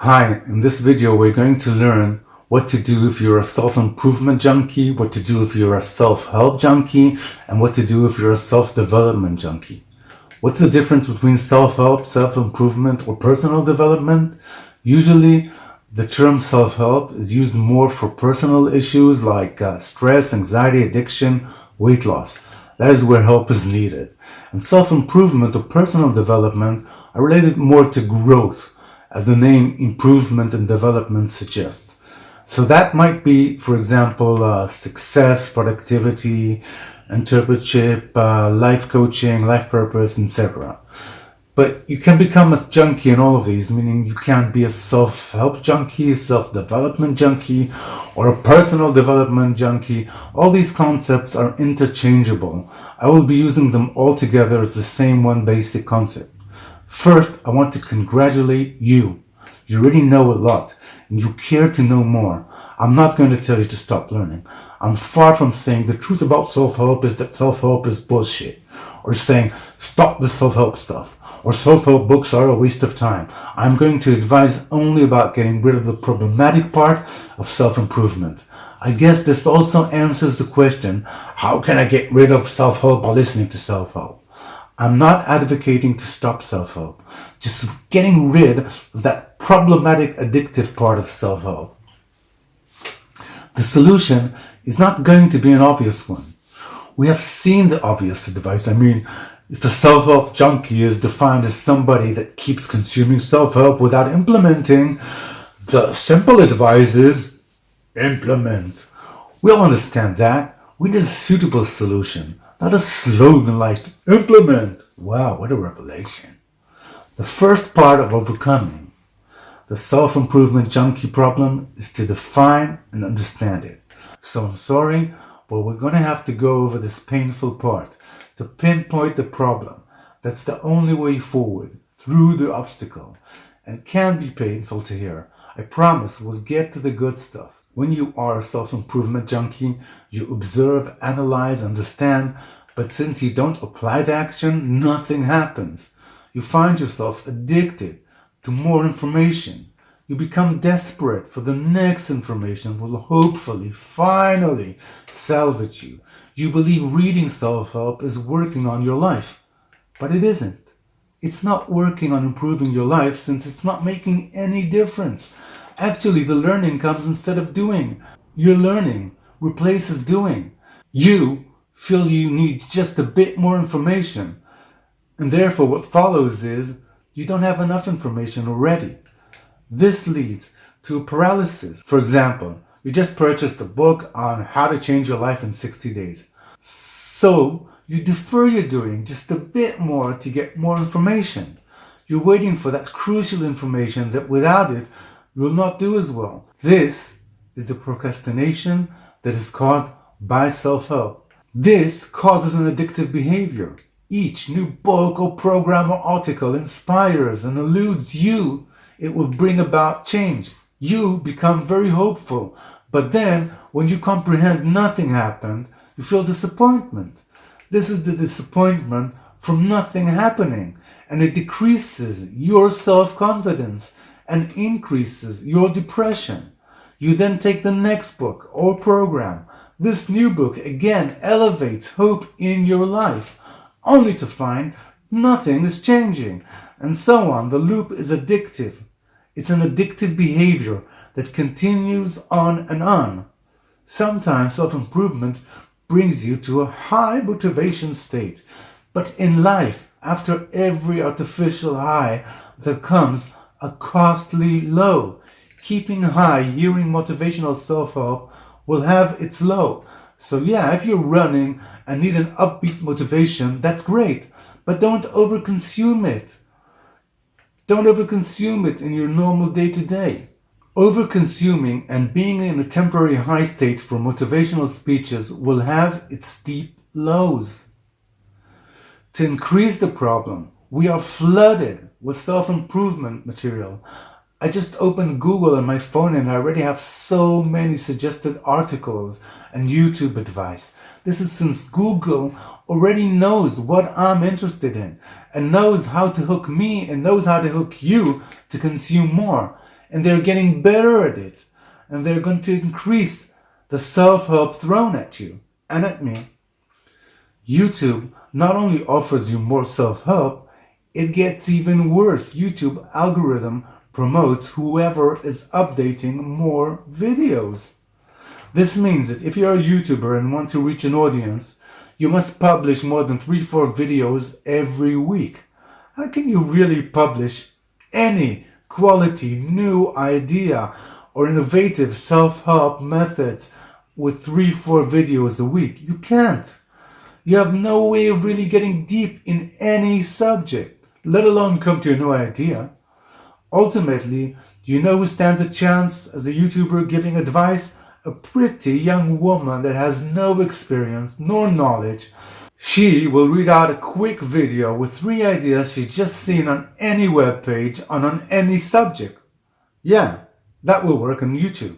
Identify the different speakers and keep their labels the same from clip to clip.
Speaker 1: Hi, in this video we're going to learn what to do if you're a self-improvement junkie, what to do if you're a self-help junkie, and what to do if you're a self-development junkie. What's the difference between self-help, self-improvement, or personal development? Usually the term self-help is used more for personal issues like stress, anxiety, addiction, weight loss. That is where help is needed. And self-improvement or personal development are related more to growth, as the name improvement and development suggests. So that might be, for example, success, productivity, entrepreneurship, life coaching, life purpose, etc. But you can become a junkie in all of these, meaning you can be a self-help junkie, self-development junkie, or a personal development junkie. All these concepts are interchangeable. I will be using them all together as the same one basic concept. First, I want to congratulate you. You already know a lot, and you care to know more. I'm not going to tell you to stop learning. I'm far from saying the truth about self-help is that self-help is bullshit, or saying stop the self-help stuff, or self-help books are a waste of time. I'm going to advise only about getting rid of the problematic part of self-improvement. I guess this also answers the question, how can I get rid of self-help by listening to self-help? I'm not advocating to stop self-help, just getting rid of that problematic addictive part of self-help. The solution is not going to be an obvious one. We have seen the obvious advice. I mean, if a self-help junkie is defined as somebody that keeps consuming self-help without implementing, the simple advice is implement. We all understand that. We need a suitable solution. Not a slogan like implement. Wow, what a revelation. The first part of overcoming the self-improvement junkie problem is to define and understand it. So I'm sorry, but we're going to have to go over this painful part to pinpoint the problem. That's the only way forward, through the obstacle, and can be painful to hear. I promise we'll get to the good stuff. When you are a self-improvement junkie, you observe, analyze, understand, but since you don't apply the action, nothing happens. You find yourself addicted to more information. You become desperate for the next information will hopefully, finally salvage you. You believe reading self-help is working on your life, but it isn't. It's not working on improving your life since it's not making any difference. Actually, the learning comes instead of doing. Your learning replaces doing. You feel you need just a bit more information, and therefore what follows is you don't have enough information already. This leads to paralysis. For example, you just purchased a book on how to change your life in 60 days. So you defer your doing just a bit more to get more information. You're waiting for that crucial information that without it, you will not do as well. This is the procrastination that is caused by self-help. This causes an addictive behavior. Each new book or program or article inspires and eludes you. It will bring about change. You become very hopeful. But then, when you comprehend nothing happened, you feel disappointment. This is the disappointment from nothing happening, and it decreases your self-confidence and increases your depression. You then take the next book or program. This new book again elevates hope in your life, only to find nothing is changing, and so on. The loop is addictive. It's an addictive behavior that continues on and on. Sometimes self-improvement brings you to a high motivation state, but in life, after every artificial high, there comes a costly low. Keeping high, hearing motivational self-help will have its low. So yeah, if you're running and need an upbeat motivation, that's great, but don't overconsume it. Don't overconsume it in your normal day-to-day. Overconsuming and being in a temporary high state for motivational speeches will have its steep lows. To increase the problem, we are flooded with self-improvement material. I just opened Google on my phone and I already have so many suggested articles and YouTube advice. This is since Google already knows what I'm interested in, and knows how to hook me and knows how to hook you to consume more. And they're getting better at it. And they're going to increase the self-help thrown at you and at me. YouTube not only offers you more self-help, it gets even worse. YouTube algorithm promotes whoever is updating more videos. This means that if you're a YouTuber and want to reach an audience, you must publish more than 3-4 videos every week. How can you really publish any quality new idea or innovative self-help methods with 3-4 videos a week? You can't. You have no way of really getting deep in any subject, let alone come to a new idea. Ultimately, do you know who stands a chance as a YouTuber giving advice? A pretty young woman that has no experience nor knowledge. She will read out a quick video with 3 ideas she's just seen on any web page on any subject. Yeah, that will work on YouTube.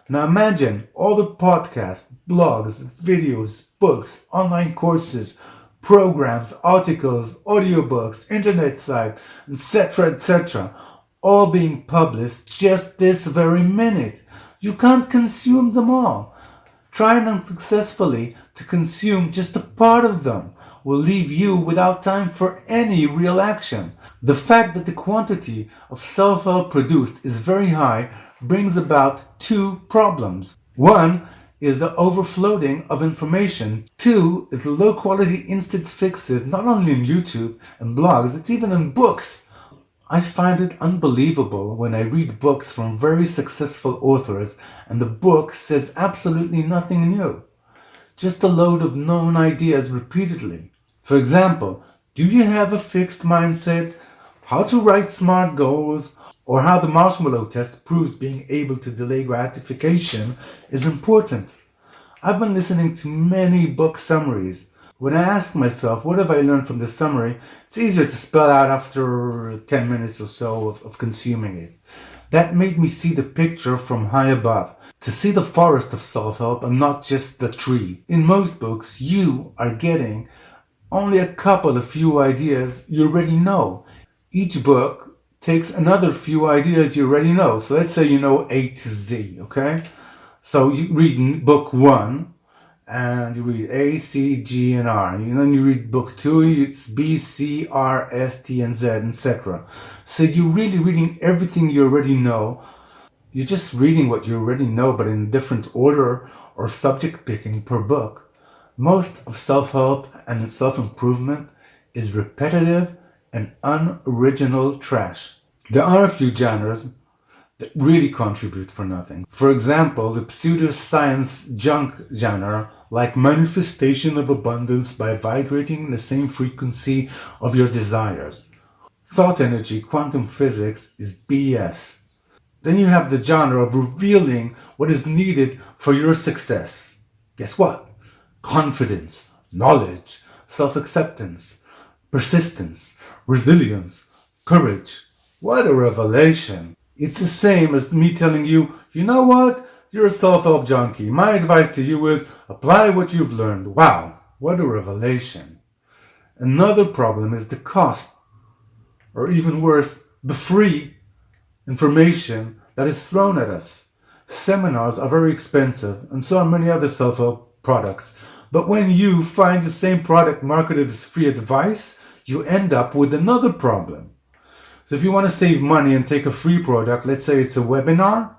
Speaker 1: Now imagine all the podcasts, blogs, videos, books, online courses, programs, articles, audiobooks, internet site, etc., all being published just this very minute. You can't consume them all. Trying unsuccessfully to consume just a part of them will leave you without time for any real action. The fact that the quantity of self-help produced is very high brings about 2 problems. 1 is the overflowing of information. 2 is the low quality instant fixes, not only in YouTube and blogs, it's even in books. I find it unbelievable when I read books from very successful authors and the book says absolutely nothing new. Just a load of known ideas repeatedly. For example, do you have a fixed mindset? How to write smart goals? Or how the marshmallow test proves being able to delay gratification is important. I've been listening to many book summaries. When I ask myself, what have I learned from this summary, it's easier to spell out after 10 minutes or so of consuming it. That made me see the picture from high above, to see the forest of self-help and not just the tree. In most books, you are getting only a couple of few ideas you already know. Each book takes another few ideas you already know. So let's say you know A to Z, okay? So you read book 1, and you read A, C, G, and R. And then you read book 2, it's B, C, R, S, T, and Z, etc. So you're really reading everything you already know. You're just reading what you already know, but in different order or subject picking per book. Most of self-help and self-improvement is repetitive and unoriginal trash. There are a few genres that really contribute for nothing. For example, the pseudoscience junk genre, like manifestation of abundance by vibrating the same frequency of your desires. Thought energy, quantum physics is BS. Then you have the genre of revealing what is needed for your success. Guess what? Confidence, knowledge, self-acceptance, persistence, resilience, courage. What a revelation. It's the same as me telling you, you know what? You're a self-help junkie. My advice to you is apply what you've learned. Wow, what a revelation. Another problem is the cost, or even worse, the free information that is thrown at us. Seminars are very expensive, and so are many other self-help products. But when you find the same product marketed as free advice, you end up with another problem. So if you want to save money and take a free product, let's say it's a webinar,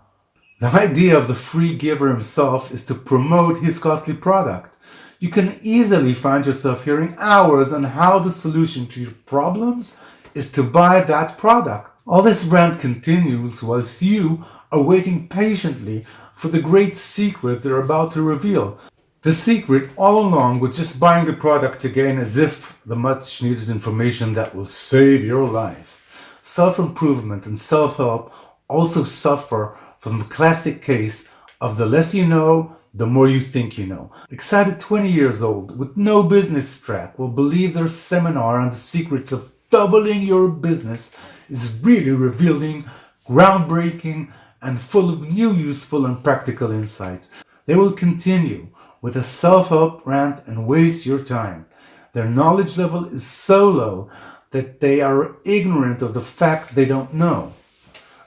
Speaker 1: the idea of the free giver himself is to promote his costly product. You can easily find yourself hearing hours on how the solution to your problems is to buy that product. All this rant continues whilst you are waiting patiently for the great secret they're about to reveal. The secret all along was just buying the product again as if the much needed information that will save your life. Self-improvement and self-help also suffer from the classic case of the less you know, the more you think you know. Excited 20 years old with no business track will believe their seminar on the secrets of doubling your business is really revealing, groundbreaking, and full of new useful and practical insights. They will continue with a self-help rant and waste your time. Their knowledge level is so low that they are ignorant of the fact they don't know.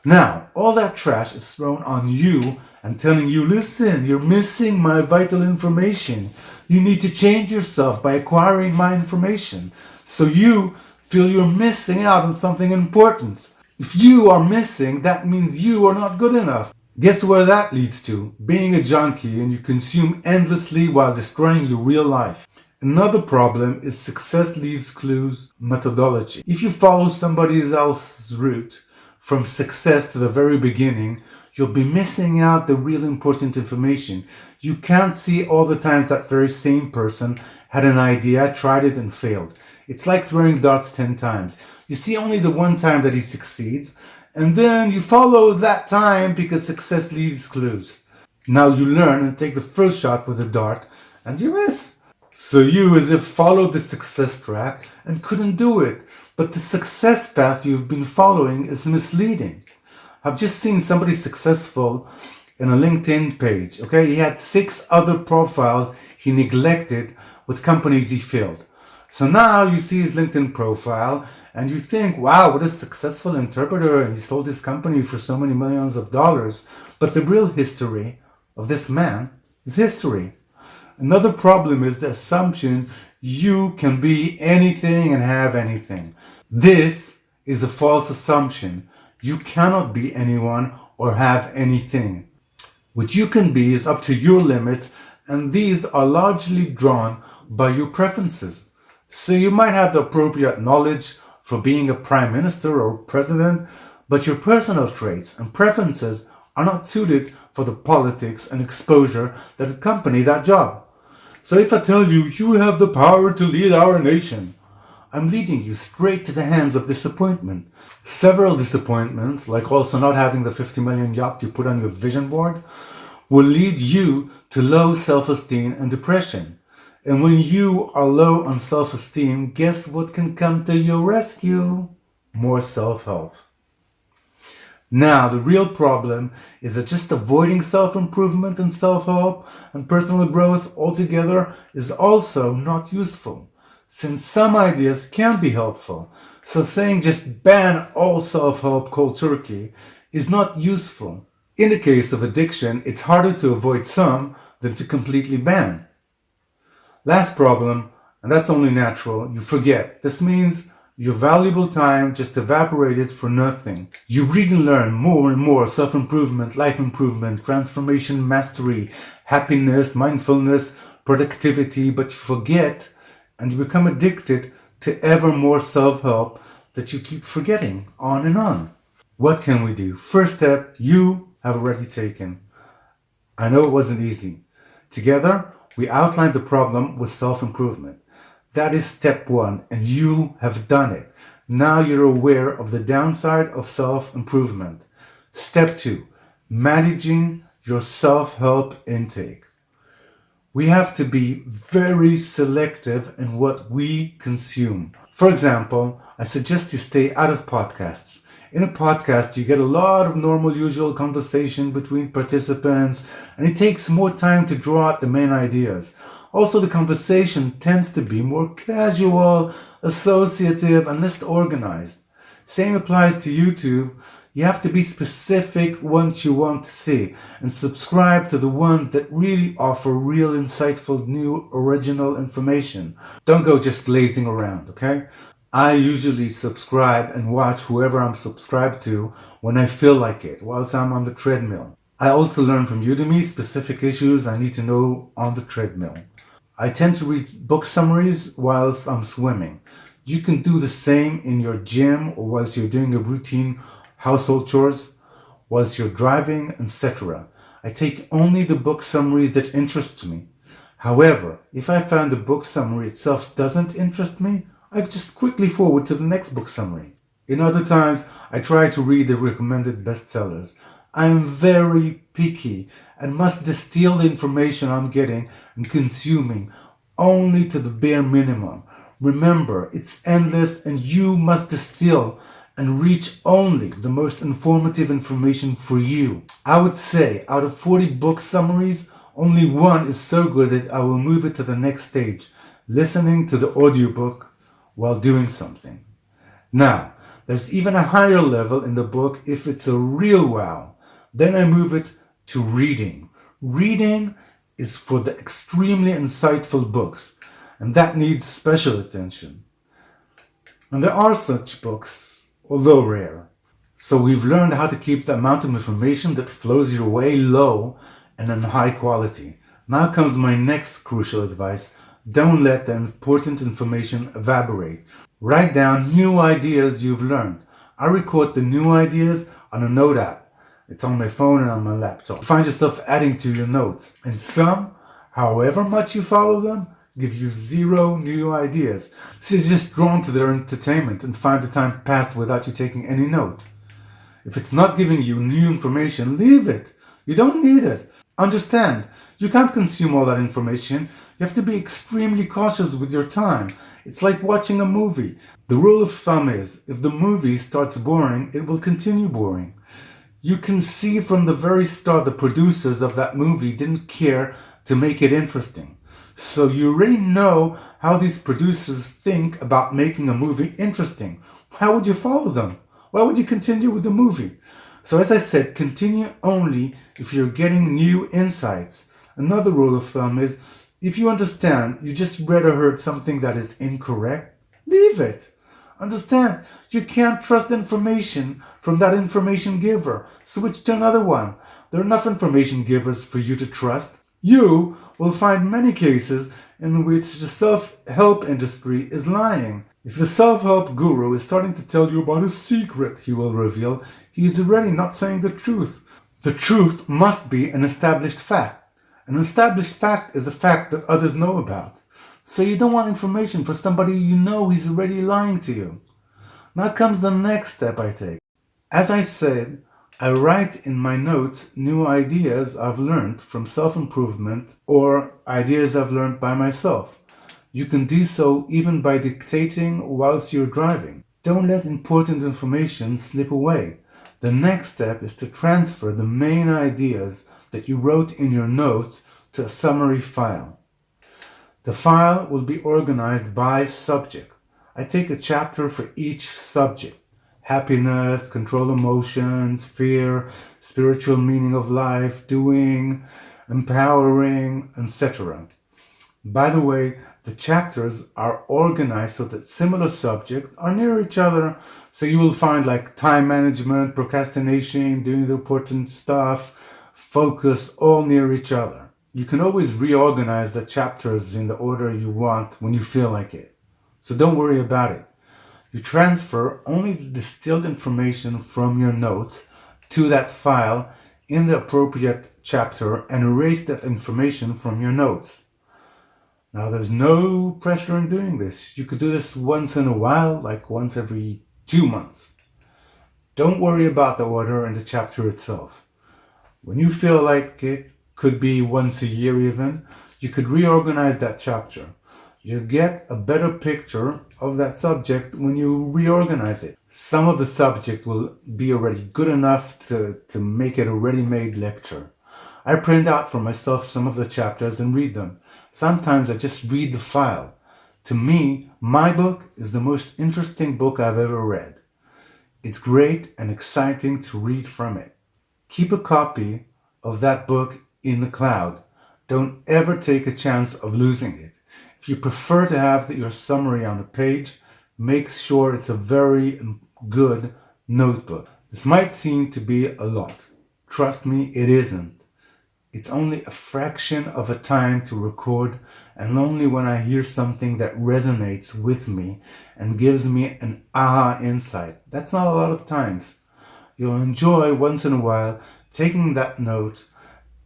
Speaker 1: Now, all that trash is thrown on you and telling you, listen, you're missing my vital information. You need to change yourself by acquiring my information. So you feel you're missing out on something important. If you are missing, that means you are not good enough. Guess where that leads to? Being a junkie, and you consume endlessly while destroying your real life. Another problem is success leaves clues methodology. If you follow somebody else's route from success to the very beginning, you'll be missing out the real important information. You can't see all the times that very same person had an idea, tried it and failed. It's like throwing darts 10 times. You see only the one time that he succeeds, and then you follow that time because success leaves clues. Now you learn and take the first shot with a dart, and you miss. So you as if followed the success track and couldn't do it. But the success path you've been following is misleading. I've just seen somebody successful in a LinkedIn page. Okay, he had 6 other profiles he neglected with companies he failed. So now you see his LinkedIn profile and you think, wow, what a successful interpreter. He sold his company for so many millions of dollars. But the real history of this man is history. Another problem is the assumption you can be anything and have anything. This is a false assumption. You cannot be anyone or have anything. What you can be is up to your limits, and these are largely drawn by your preferences. So you might have the appropriate knowledge for being a prime minister or president, but your personal traits and preferences are not suited for the politics and exposure that accompany that job. So if I tell you, you have the power to lead our nation, I'm leading you straight to the hands of disappointment. Several disappointments, like also not having the 50 million yacht you put on your vision board, will lead you to low self-esteem and depression. And when you are low on self-esteem, guess what can come to your rescue? More self-help. Now, the real problem is that just avoiding self-improvement and self-help and personal growth altogether is also not useful, since some ideas can be helpful. So saying just ban all self-help cold turkey is not useful. In the case of addiction, it's harder to avoid some than to completely ban. Last problem, and that's only natural, you forget. This means your valuable time just evaporated for nothing. You read and learn more and more self-improvement, life improvement, transformation, mastery, happiness, mindfulness, productivity, but you forget and you become addicted to ever more self-help that you keep forgetting on and on. What can we do? First step, you have already taken. I know it wasn't easy. Together, we outlined the problem with self-improvement. That is step 1, and you have done it. Now you're aware of the downside of self-improvement. Step 2, managing your self-help intake. We have to be very selective in what we consume. For example, I suggest you stay out of podcasts. In a podcast, you get a lot of normal, usual conversation between participants, and it takes more time to draw out the main ideas. Also, the conversation tends to be more casual, associative, and less organized. Same applies to YouTube. You have to be specific what you want to see and subscribe to the ones that really offer real, insightful, new, original information. Don't go just glazing around, okay? I usually subscribe and watch whoever I'm subscribed to when I feel like it, whilst I'm on the treadmill. I also learn from Udemy specific issues I need to know on the treadmill. I tend to read book summaries whilst I'm swimming. You can do the same in your gym or whilst you're doing a routine household chores, whilst you're driving, etc. I take only the book summaries that interest me. However, if I find the book summary itself doesn't interest me, I just quickly forward to the next book summary. In other times, I try to read the recommended bestsellers. I am very picky and must distill the information I'm getting and consuming only to the bare minimum. Remember, it's endless and you must distill and reach only the most informative information for you. I would say out of 40 book summaries, only one is so good that I will move it to the next stage, listening to the audiobook while doing something. Now, there's even a higher level in the book if it's a real wow. Then I move it to reading. Reading is for the extremely insightful books, and that needs special attention. And there are such books, although rare. So we've learned how to keep the amount of information that flows your way low and in high quality. Now comes my next crucial advice. Don't let the important information evaporate. Write down new ideas you've learned. I record the new ideas on a note app. It's on my phone and on my laptop. Find yourself adding to your notes. And some, however much you follow them, give you zero new ideas. So you're just drawn to their entertainment and find the time passed without you taking any note. If it's not giving you new information, leave it. You don't need it. Understand, you can't consume all that information. You have to be extremely cautious with your time. It's like watching a movie. The rule of thumb is, if the movie starts boring, it will continue boring. You can see from the very start the producers of that movie didn't care to make it interesting. So you already know how these producers think about making a movie interesting. How would you follow them? Why would you continue with the movie? So as I said, continue only if you're getting new insights. Another rule of thumb is, if you understand you just read or heard something that is incorrect, leave it. Understand, you can't trust information from that information giver. Switch to another one. There are enough information givers for you to trust. You will find many cases in which the self-help industry is lying. If the self-help guru is starting to tell you about a secret he will reveal, he is already not saying the truth. The truth must be an established fact. An established fact is a fact that others know about. So you don't want information for somebody you know he's already lying to you. Now comes the next step I take. As I said, I write in my notes new ideas I've learned from self-improvement or ideas I've learned by myself. You can do so even by dictating whilst you're driving. Don't let important information slip away. The next step is to transfer the main ideas that you wrote in your notes to a summary file. The file will be organized by subject. I take a chapter for each subject. Happiness, control emotions, fear, spiritual meaning of life, doing, empowering, etc. By the way, the chapters are organized so that similar subjects are near each other. So you will find like time management, procrastination, doing the important stuff, focus, all near each other. You can always reorganize the chapters in the order you want when you feel like it. So don't worry about it. You transfer only the distilled information from your notes to that file in the appropriate chapter and erase that information from your notes. Now, there's no pressure in doing this. You could do this once in a while, like once every 2 months. Don't worry about the order in the chapter itself. When you feel like it, could be once a year even, you could reorganize that chapter. You get a better picture of that subject when you reorganize it. Some of the subject will be already good enough to make it a ready-made lecture. I print out for myself some of the chapters and read them. Sometimes I just read the file. To me, my book is the most interesting book I've ever read. It's great and exciting to read from it. Keep a copy of that book in the cloud. Don't ever take a chance of losing it. If you prefer to have your summary on a page, make sure it's a very good notebook. This might seem to be a lot. Trust me, it isn't. It's only a fraction of a time to record, and only when I hear something that resonates with me and gives me an aha insight. That's not a lot of times. You'll enjoy once in a while taking that note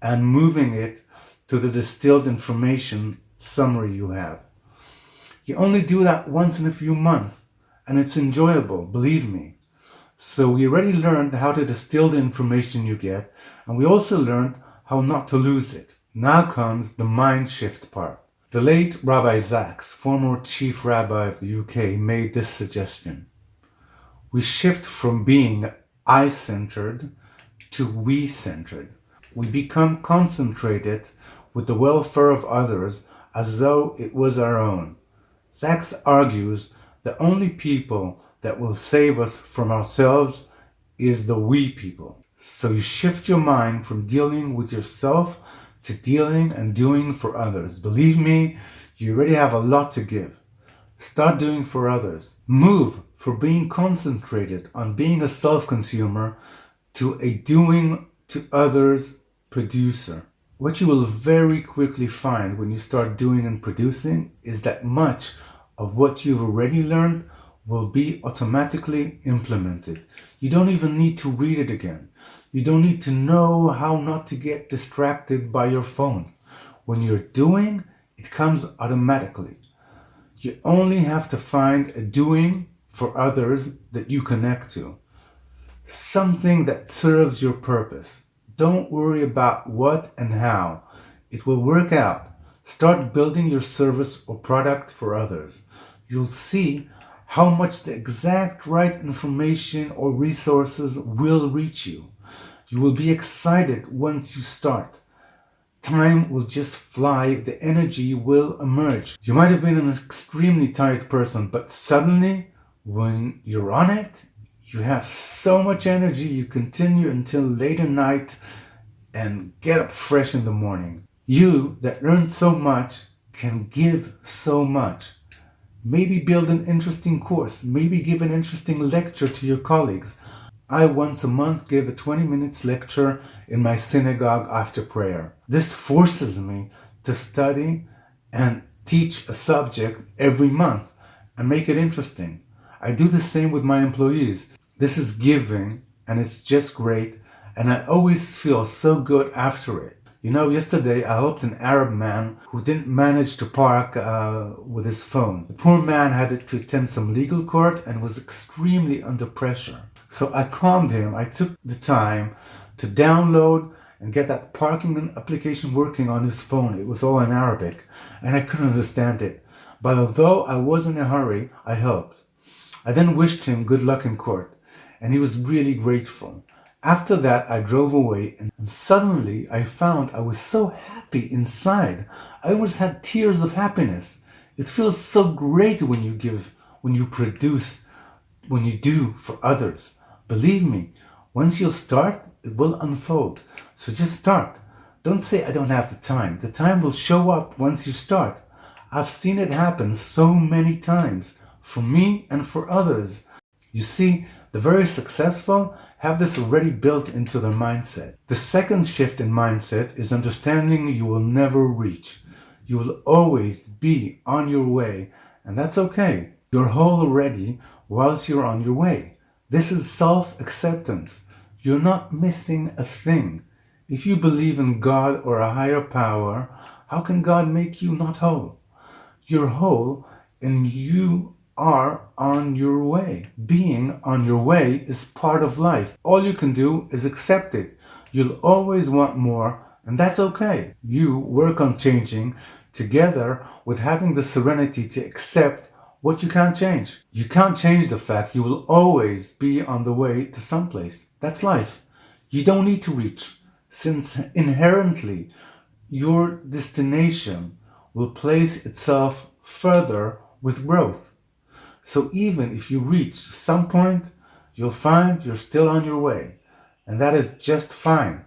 Speaker 1: and moving it to the distilled information summary you have. You only do that once in a few months, and it's enjoyable, believe me. So we already learned how to distill the information you get, and we also learned how not to lose it. Now comes the mind shift part. The late Rabbi Sachs, former chief rabbi of the UK, made this suggestion. We shift from being I-centered to we-centered. We become concentrated with the welfare of others as though it was our own. Sachs argues the only people that will save us from ourselves is the we people. So you shift your mind from dealing with yourself to dealing and doing for others. Believe me, you already have a lot to give. Start doing for others. Move from being concentrated on being a self-consumer to a doing to others producer. What you will very quickly find when you start doing and producing is that much of what you've already learned will be automatically implemented. You don't even need to read it again. You don't need to know how not to get distracted by your phone. When you're doing, it comes automatically. You only have to find a doing for others that you connect to. Something that serves your purpose. Don't worry about what and how. It will work out. Start building your service or product for others. You'll see how much the exact right information or resources will reach you. You will be excited once you start. Time will just fly, the energy will emerge. You might have been an extremely tired person, but suddenly, when you're on it, you have so much energy you continue until late at night and get up fresh in the morning. You that learned so much can give so much. Maybe build an interesting course, maybe give an interesting lecture to your colleagues. I once a month give a 20 minutes lecture in my synagogue after prayer. This forces me to study and teach a subject every month and make it interesting. I do the same with my employees. This is giving and it's just great, and I always feel so good after it. You know, yesterday I helped an Arab man who didn't manage to park with his phone. The poor man had to attend some legal court and was extremely under pressure. So I calmed him. I took the time to download and get that parking application working on his phone. It was all in Arabic and I couldn't understand it. But although I was in a hurry, I helped. I then wished him good luck in court and he was really grateful. After that, I drove away and suddenly I found I was so happy inside. I almost had tears of happiness. It feels so great when you give, when you produce, when you do for others. Believe me, once you start, it will unfold. So just start. Don't say, I don't have the time. The time will show up once you start. I've seen it happen so many times, for me and for others. You see, the very successful have this already built into their mindset. The second shift in mindset is understanding you will never reach. You will always be on your way, and that's okay. You're whole already whilst you're on your way. This is self-acceptance. You're not missing a thing. If you believe in God or a higher power, how can God make you not whole? You're whole and you are on your way. Being on your way is part of life. All you can do is accept it. You'll always want more, and that's okay. You work on changing together with having the serenity to accept what you can't change. You can't change the fact you will always be on the way to someplace. That's life. You don't need to reach, since inherently your destination will place itself further with growth. So even if you reach some point, you'll find you're still on your way. And that is just fine.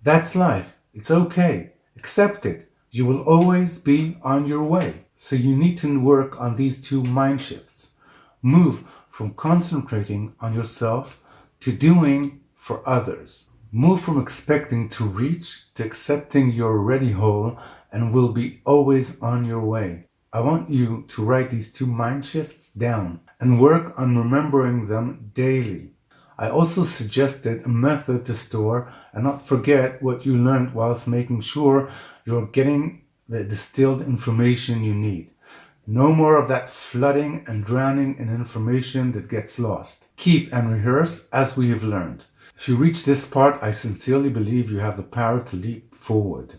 Speaker 1: That's life. It's okay. Accept it. You will always be on your way. So you need to work on these two mind shifts. Move from concentrating on yourself to doing for others. Move from expecting to reach to accepting you're already whole and will be always on your way. I want you to write these two mind shifts down and work on remembering them daily. I also suggested a method to store and not forget what you learned whilst making sure you're getting the distilled information you need. No more of that flooding and drowning in information that gets lost. Keep and rehearse as we have learned. If you reach this part, I sincerely believe you have the power to leap forward,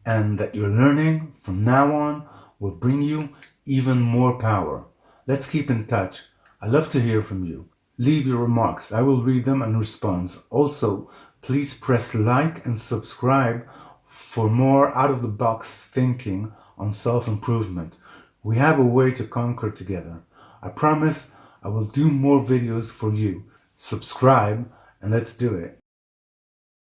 Speaker 1: and that your learning from now on will bring you even more power. Let's keep in touch. I love to hear from you. Leave your remarks. I will read them and respond. Also, please press like and subscribe for more out-of-the-box thinking on self-improvement. We have a way to conquer together. I promise I will do more videos for you. Subscribe and let's do it.